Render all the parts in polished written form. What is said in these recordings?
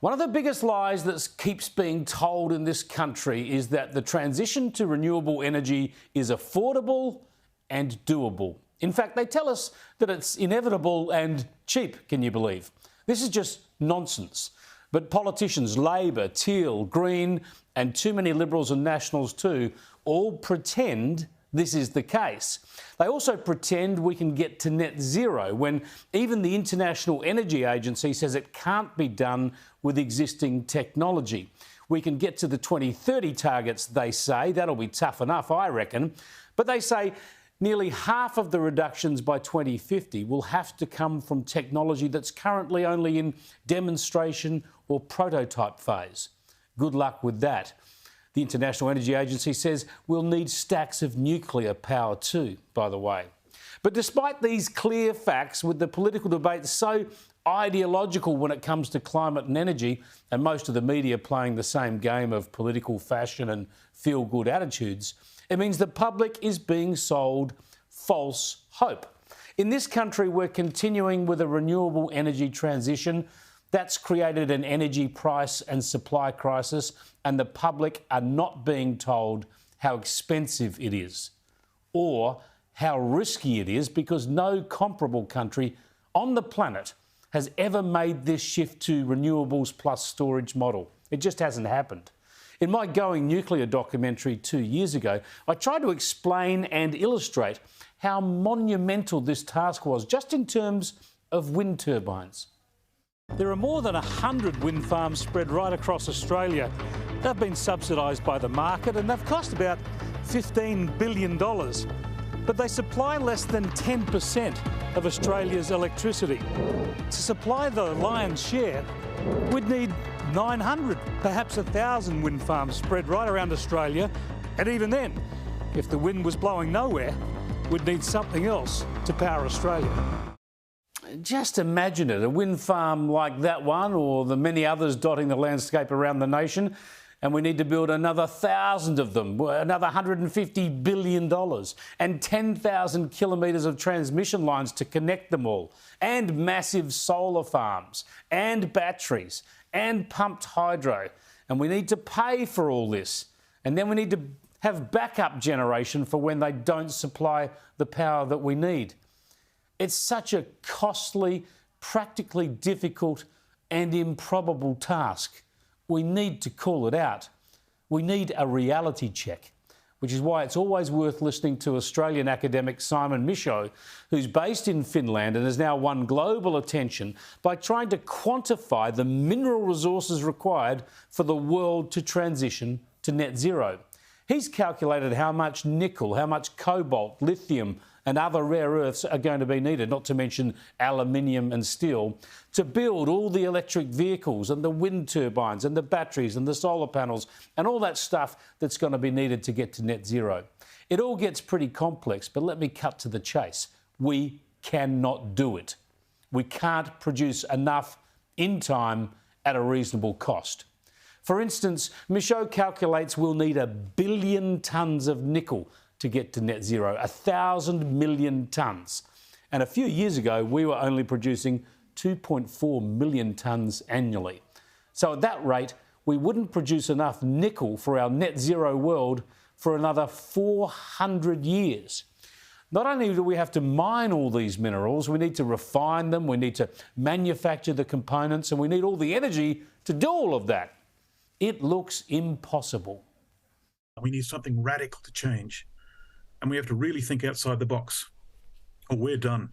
One of the biggest lies that keeps being told in this country is that the transition to renewable energy is affordable and doable. In fact, they tell us that it's inevitable and cheap, can you believe? This is just nonsense. But politicians, Labor, Teal, Green, and too many Liberals and Nationals too, all pretend this is the case. They also pretend we can get to net zero when even the International Energy Agency says it can't be done with existing technology. We can get to the 2030 targets, they say. That'll be tough enough, I reckon. But they say nearly half of the reductions by 2050 will have to come from technology that's currently only in demonstration or prototype phase. Good luck with that. The International Energy Agency says we'll need stacks of nuclear power too, by the way. But despite these clear facts, with the political debate so ideological when it comes to climate and energy, and most of the media playing the same game of political fashion and feel-good attitudes, it means the public is being sold false hope. In this country, we're continuing with a renewable energy transition. That's created an energy price and supply crisis, and the public are not being told how expensive it is or how risky it is, because no comparable country on the planet has ever made this shift to renewables plus storage model. It just hasn't happened. In my Going Nuclear documentary 2 years ago, I tried to explain and illustrate how monumental this task was, just in terms of wind turbines. There are more than 100 wind farms spread right across Australia. They've been subsidised by the market and they've cost about $15 billion. But they supply less than 10% of Australia's electricity. To supply the lion's share, we'd need 900, perhaps 1,000 wind farms spread right around Australia. And even then, if the wind was blowing nowhere, we'd need something else to power Australia. Just imagine it, a wind farm like that one or the many others dotting the landscape around the nation, and we need to build another 1,000 of them, another $150 billion, and 10,000 kilometres of transmission lines to connect them all, and massive solar farms, and batteries, and pumped hydro. And we need to pay for all this. And then we need to have backup generation for when they don't supply the power that we need. It's such a costly, practically difficult and improbable task. We need to call it out. We need a reality check, which is why it's always worth listening to Australian academic Simon Michaud, who's based in Finland and has now won global attention by trying to quantify the mineral resources required for the world to transition to net zero. He's calculated how much nickel, how much cobalt, lithium and other rare earths are going to be needed, not to mention aluminium and steel, to build all the electric vehicles and the wind turbines and the batteries and the solar panels and all that stuff that's going to be needed to get to net zero. It all gets pretty complex, but let me cut to the chase. We cannot do it. We can't produce enough in time at a reasonable cost. For instance, Michaud calculates we'll need 1 billion tonnes of nickel to get to net zero, 1,000 million tonnes. And a few years ago, we were only producing 2.4 million tonnes annually. So at that rate, we wouldn't produce enough nickel for our net zero world for another 400 years. Not only do we have to mine all these minerals, we need to refine them, we need to manufacture the components, and we need all the energy to do all of that. It looks impossible. We need something radical to change. And we have to really think outside the box, or we're done.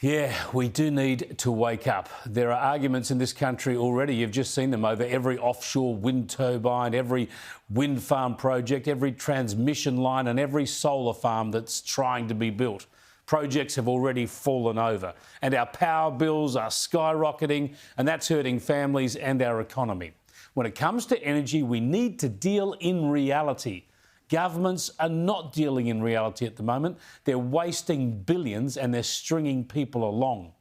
Yeah, we do need to wake up. There are arguments in this country already, you've just seen them, over every offshore wind turbine, every wind farm project, every transmission line and every solar farm that's trying to be built. Projects have already fallen over and our power bills are skyrocketing, and that's hurting families and our economy. When it comes to energy, we need to deal in reality. Governments are not dealing in reality at the moment. They're wasting billions and they're stringing people along.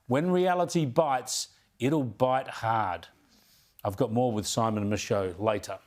When reality bites, it'll bite hard. I've got more with Simon Michaud later.